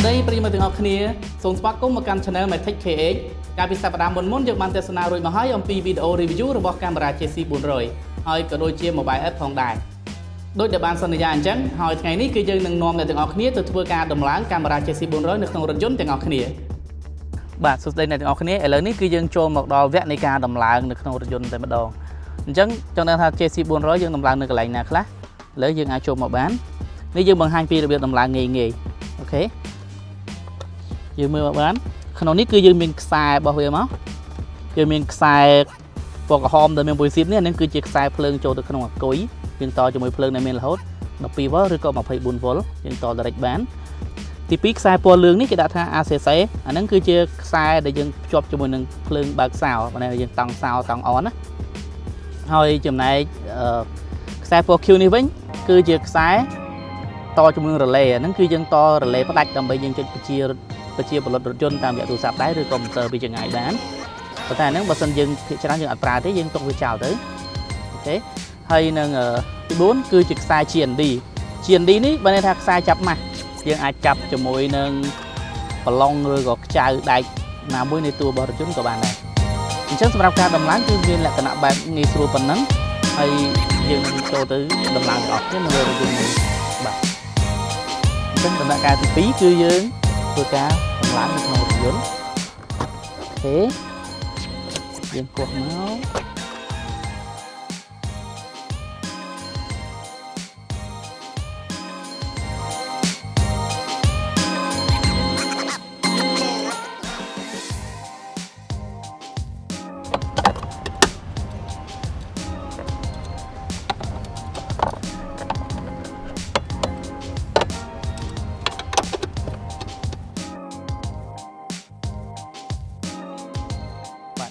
ដីប្រិយមិត្តទាំងអស់គ្នាសូមស្វាគមន៍មកកាន់ Channel MyTech KH កាលពីសប្តាហ៍មុនយើងបានទស្សនារួចមកហើយអំពីវីដេអូ review របស់កាមេរ៉ា JC400 ហើយក៏ដូចជា mobile app ផងដែរដោយដែលបានសន្យាអញ្ចឹងហើយថ្ងៃនេះគឺយើងនឹងនាំអ្នកទាំងអស់គ្នាទៅធ្វើការដំឡើងកាមេរ៉ា JC400 នៅក្នុងរថយន្តទាំងអស់គ្នាបាទសួស្តីអ្នកទាំងអស់គ្នាឥឡូវនេះគឺយើងចូលមកដល់វគ្គនៃការដំឡើងនៅក្នុងរថយន្តតែម្ដងអញ្ចឹងចង់ដឹងថា JC400 យើងដំឡើងនៅកន្លែងណាខ្លះឥឡូវយើងអាចចូលមកបាននេះយើងបង្ហាញពីរបៀបដំឡើងងាយអូខេយើងមើលមកបានក្នុងនេះគឺយើងមានខ្សែរបស់វាមកយើងមានខ្សែពណ៌ក្រហមដែលមានពុយស៊ីបនេះនឹងគឺជាខ្សែភ្លើងចូលទៅក្នុងអាគុយយើងតជាមួយភ្លើងដែលមានរហូត12 V ឬក៏24 V យើងតdirect បានទី2ខ្សែពណ៌លឿងនេះគេដាក់ថា ACC អាហ្នឹងគឺជាខ្សែដែលយើងភ្ជាប់ជាមួយនឹងភ្លើងបើកសោបើយើងតង់សោតង់អនណាហើយចំណែកខ្សែពណ៌ Q នេះវិញគឺជាខ្សែតជាមួយនឹងរ៉េហ្នឹងគឺយើងតរ៉េផ្ដាច់ដើម្បីយើងចុចបញ្ជាផលិតរថយន្តតាមរយៈទូរស័ព្ទដែរឬកុំព្យូទ័រពីចម្ងាយបានប៉ុន្តែហ្នឹងបើសិនយើងភាគច្រើនយើងអត់ប្រើទេយើងទុកវាចោលទៅអូខេហើយនឹងទី4គឺជាខ្សែ GND នេះបើន័យថាខ្សែចាប់ម៉ាស់យើងអាចចាប់ជាមួយនឹងប្រឡងឬក៏ខ្ចៅដែកណាមួយនៃតួរបស់រថយន្តក៏បានដែរអញ្ចឹងសម្រាប់ការដំឡើងគឺមានលក្ខណៈបែបងាយស្រួលប៉ុណ្ណឹងហើយយើងនឹងចូលទៅដំឡើងទាំងអស់គ្នានៅលើរថយន្តនេះបាទអញ្ចឹងដំណាក់កាលទី2គឺយើងធ្វើការដំឡើងនៅក្នុងរថយន្តអូខេយើងគោះមក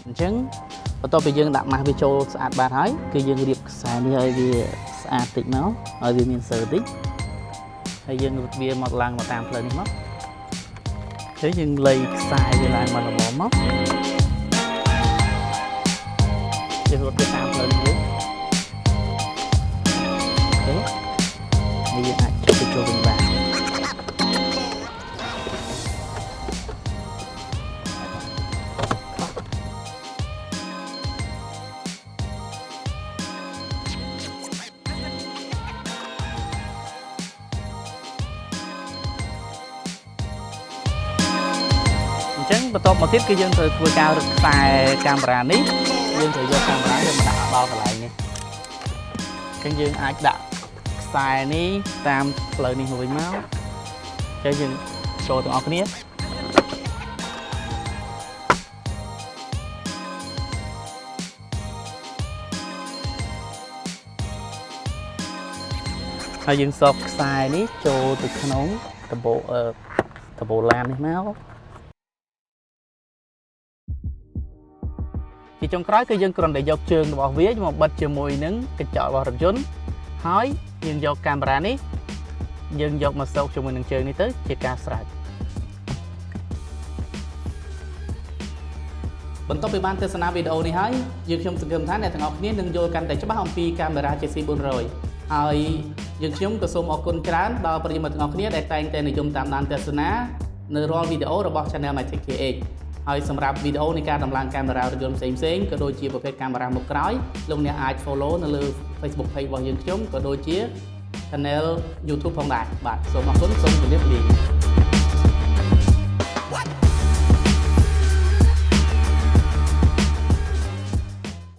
អញ្ចឹងបន្ទាប់ពីយើងដាក់ម៉ាស់វាចូលស្អាតបានហើយគឺយើងរៀបខ្សែនេះឲ្យវាស្អាតតិចមកឲ្យវាមានសើតិចហើយយើងរត់វាមកឡើងមកតាមផ្លូវនេះមកហើយយើងលៃខ្សែវាឡើងមកល្មមមកយើងរត់វាតាមផ្លូវនេះអូខេហើយយើងអាចចូលវិញបានអញ្ចឹងបន្ទាប់មកទៀតគឺយើងត្រូវធ្វើការរឹតខ្សែកាមេរ៉ានេះយើងត្រូវយកកាមេរ៉ាយើងមកដាក់ដល់កន្លែងនេះអញ្ចឹងយើងអាចដាក់ខ្សែនេះតាមផ្លូវនេះមកវិញមកអញ្ចឹងយើងចូលទាំងអស់គ្នាហើយយើងសបខ្សែនេះចូលទៅក្នុងដបូលឡាននេះមកជាចុងក្រោយគឺយើងគ្រាន់តែយកជើងរបស់វាមកបិទជាមួយនឹងកញ្ចក់របស់រថយន្តហើយយើងយកកាមេរ៉ានេះយើងយកមកសោកជាមួយនឹងជើងនេះទៅជាការស្រេចបន្ទាប់ពីបានទស្សនាវីដេអូនេះហើយយើងខ្ញុំសង្ឃឹមថាអ្នកទាំងអស់គ្នានឹងយល់កាន់តែច្បាស់អំពីកាមេរ៉ា JC400 ហើយយើងខ្ញុំក៏សូមអរគុណច្រើនដល់ប្រិយមិត្តទាំងអស់គ្នាដែលតែងតែនិយមតាមដានទស្សនានៅរាល់វីដេអូរបស់ Channel MyTech KHហើយសម្រាប់វីដេអូនៃការដំឡើងកាមេរ៉ារថយន្តផ្សេងៗក៏ដូចជាប្រភេទកាមេរ៉ាមុខក្រោយលោកអ្នកអាច follow នៅលើ Facebook page របស់យើងខ្ញុំក៏ដូចជា Channel YouTube ផងដែរបាទសូមអរគុណសូមជម្រាបលា